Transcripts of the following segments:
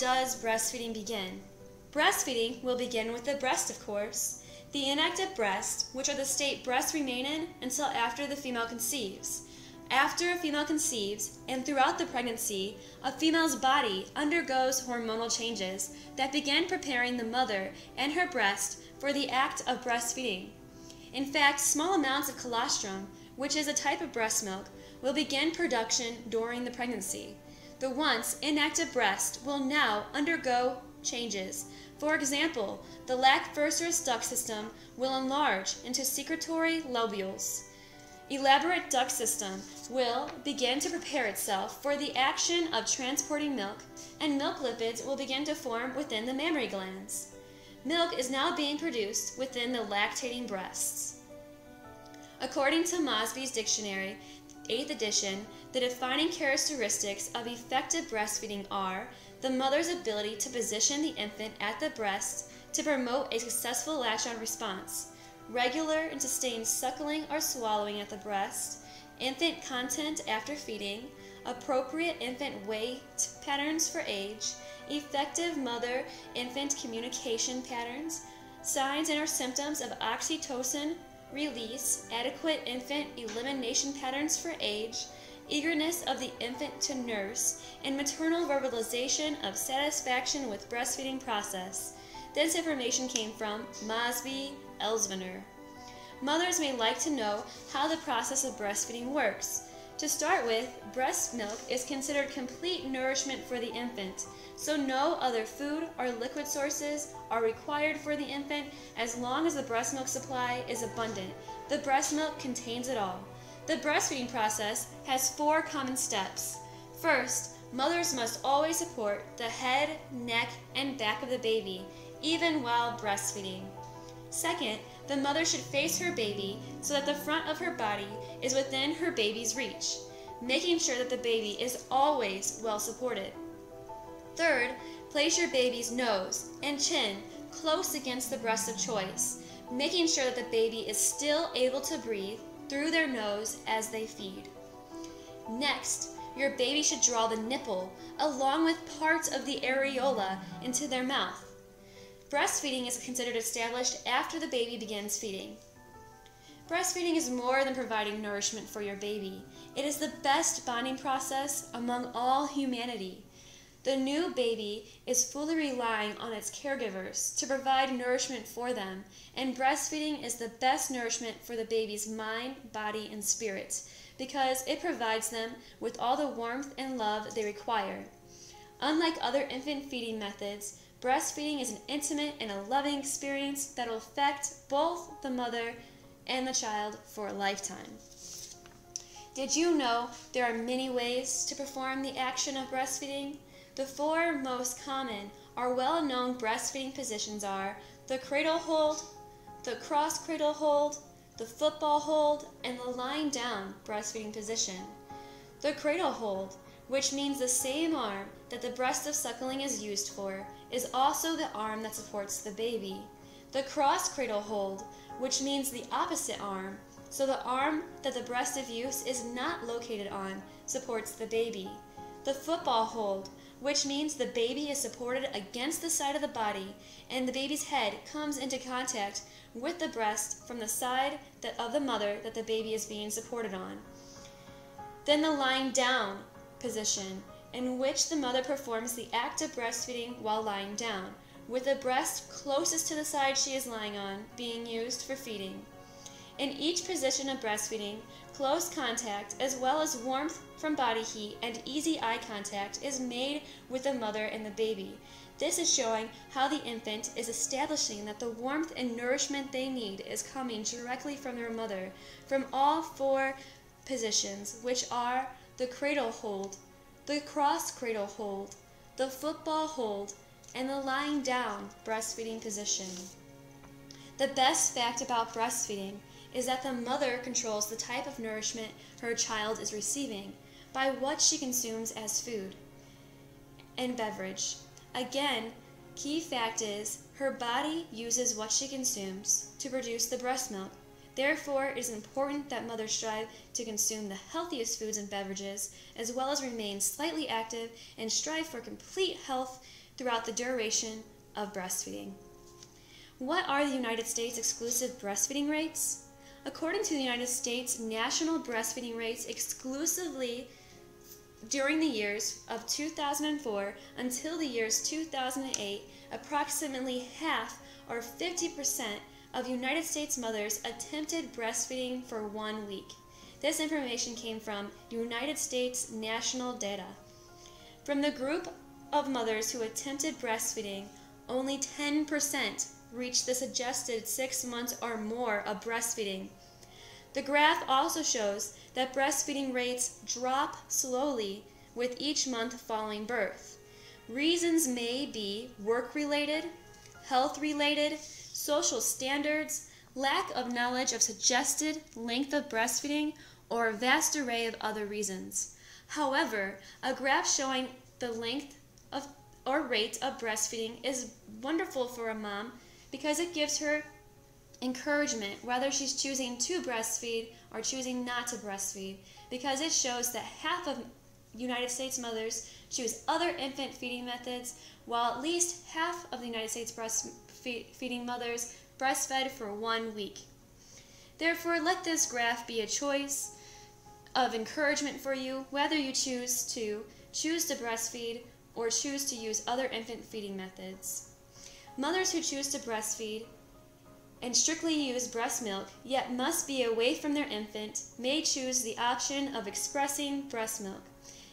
does breastfeeding begin? Breastfeeding will begin with the breast, of course. The inactive breast, which are the state breasts remain in until after the female conceives. After a female conceives, and throughout the pregnancy, a female's body undergoes hormonal changes that begin preparing the mother and her breast for the act of breastfeeding. In fact, small amounts of colostrum, which is a type of breast milk, will begin production during the pregnancy. The once inactive breast will now undergo changes. For example, the lac-first duct system will enlarge into secretory lobules. Elaborate duct system will begin to prepare itself for the action of transporting milk, and milk lipids will begin to form within the mammary glands. Milk is now being produced within the lactating breasts. According to Mosby's dictionary, 8th edition, the defining characteristics of effective breastfeeding are the mother's ability to position the infant at the breast to promote a successful latch-on response, regular and sustained suckling or swallowing at the breast, infant content after feeding, appropriate infant weight patterns for age, effective mother-infant communication patterns, signs and or symptoms of oxytocin release, adequate infant elimination patterns for age, eagerness of the infant to nurse, and maternal verbalization of satisfaction with breastfeeding process. This information came from Mosby, Elsvener. Mothers may like to know how the process of breastfeeding works. To start with, breast milk is considered complete nourishment for the infant, so no other food or liquid sources are required for the infant as long as the breast milk supply is abundant. The breast milk contains it all. The breastfeeding process has 4 common steps. First, mothers must always support the head, neck, and back of the baby, even while breastfeeding. Second, the mother should face her baby so that the front of her body is within her baby's reach, making sure that the baby is always well supported. Third, place your baby's nose and chin close against the breast of choice, making sure that the baby is still able to breathe through their nose as they feed. Next, your baby should draw the nipple along with parts of the areola into their mouth. Breastfeeding is considered established after the baby begins feeding. Breastfeeding is more than providing nourishment for your baby. It is the best bonding process among all humanity. The new baby is fully relying on its caregivers to provide nourishment for them, and breastfeeding is the best nourishment for the baby's mind, body, and spirit because it provides them with all the warmth and love they require. Unlike other infant feeding methods, breastfeeding is an intimate and a loving experience that will affect both the mother and the child for a lifetime. Did you know there are many ways to perform the action of breastfeeding? The 4 most common or well-known breastfeeding positions are the cradle hold, the cross cradle hold, the football hold, and the lying down breastfeeding position. The cradle hold, which means the same arm that the breast of suckling is used for, is also the arm that supports the baby. The cross cradle hold, which means the opposite arm, so the arm that the breast of use is not located on, supports the baby. The football hold, which means the baby is supported against the side of the body and the baby's head comes into contact with the breast from the side of the mother that the baby is being supported on. Then the lying down position, in which the mother performs the act of breastfeeding while lying down, with the breast closest to the side she is lying on being used for feeding. In each position of breastfeeding, close contact as well as warmth from body heat and easy eye contact is made with the mother and the baby. This is showing how the infant is establishing that the warmth and nourishment they need is coming directly from their mother from all 4 positions, which are the cradle hold, the cross cradle hold, the football hold, and the lying down breastfeeding position. The best fact about breastfeeding is that the mother controls the type of nourishment her child is receiving by what she consumes as food and beverage. Again, key fact is her body uses what she consumes to produce the breast milk. Therefore, it is important that mothers strive to consume the healthiest foods and beverages, as well as remain slightly active and strive for complete health throughout the duration of breastfeeding. What are the United States exclusive breastfeeding rates? According to the United States national breastfeeding rates exclusively during the years of 2004 until the years 2008, approximately half or 50% of United States mothers attempted breastfeeding for 1 week. This information came from United States national data. From the group of mothers who attempted breastfeeding, only 10% reached the suggested 6 months or more of breastfeeding. The graph also shows that breastfeeding rates drop slowly with each month following birth. Reasons may be work-related, health-related, social standards, lack of knowledge of suggested length of breastfeeding, or a vast array of other reasons. However, a graph showing the length of or rate of breastfeeding is wonderful for a mom because it gives her encouragement whether she's choosing to breastfeed or choosing not to breastfeed, because it shows that half of United States mothers choose other infant feeding methods, while at least half of the United States breastfeeding mothers breastfed for 1 week. Therefore, let this graph be a choice of encouragement for you, whether you choose to breastfeed or choose to use other infant feeding methods. Mothers who choose to breastfeed and strictly use breast milk, yet must be away from their infant, may choose the option of expressing breast milk.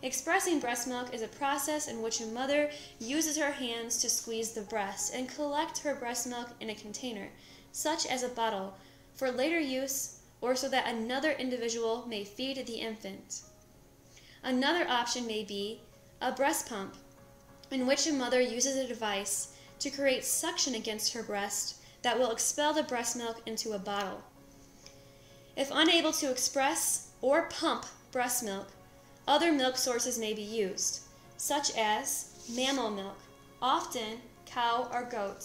Expressing breast milk is a process in which a mother uses her hands to squeeze the breast and collect her breast milk in a container, such as a bottle, for later use or so that another individual may feed the infant. Another option may be a breast pump, in which a mother uses a device to create suction against her breast that will expel the breast milk into a bottle. If unable to express or pump breast milk, other milk sources may be used, such as mammal milk, often cow or goat.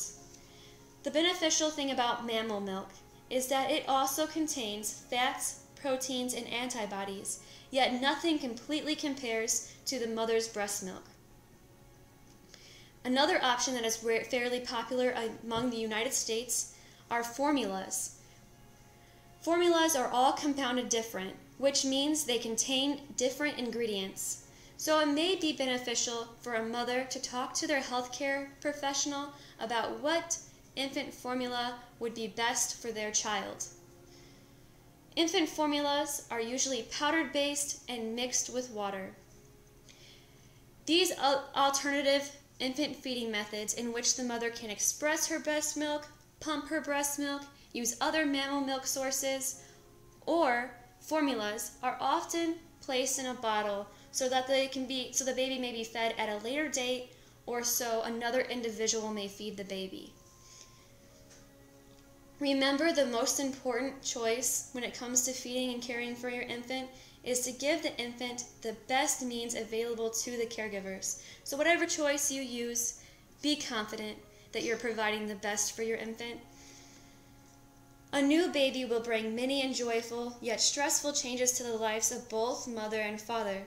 The beneficial thing about mammal milk is that it also contains fats, proteins, and antibodies, yet nothing completely compares to the mother's breast milk. Another option that is fairly popular among the United States are formulas. Formulas are all compounded different, which means they contain different ingredients. So it may be beneficial for a mother to talk to their healthcare professional about what infant formula would be best for their child. Infant formulas are usually powdered-based and mixed with water. These alternative infant feeding methods in which the mother can express her breast milk, pump her breast milk, use other mammal milk sources, or formulas are often placed in a bottle so that the baby may be fed at a later date, or so another individual may feed the baby. Remember, the most important choice when it comes to feeding and caring for your infant is to give the infant the best means available to the caregivers. So whatever choice you use, be confident that you're providing the best for your infant. A new baby will bring many and joyful, yet stressful changes to the lives of both mother and father.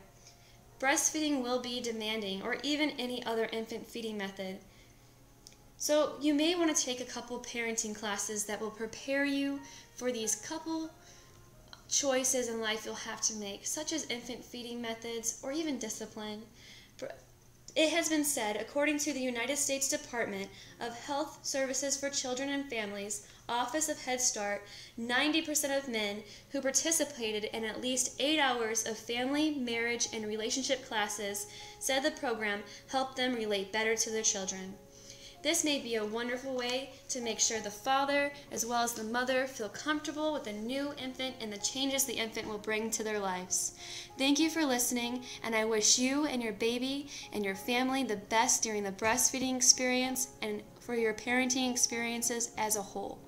Breastfeeding will be demanding, or even any other infant feeding method. So you may want to take a couple parenting classes that will prepare you for these couple choices in life you'll have to make, such as infant feeding methods or even discipline. It has been said, according to the United States Department of Health Services for Children and Families, Office of Head Start, 90% of men who participated in at least 8 hours of family, marriage, and relationship classes said the program helped them relate better to their children. This may be a wonderful way to make sure the father as well as the mother feel comfortable with the new infant and the changes the infant will bring to their lives. Thank you for listening, and I wish you and your baby and your family the best during the breastfeeding experience and for your parenting experiences as a whole.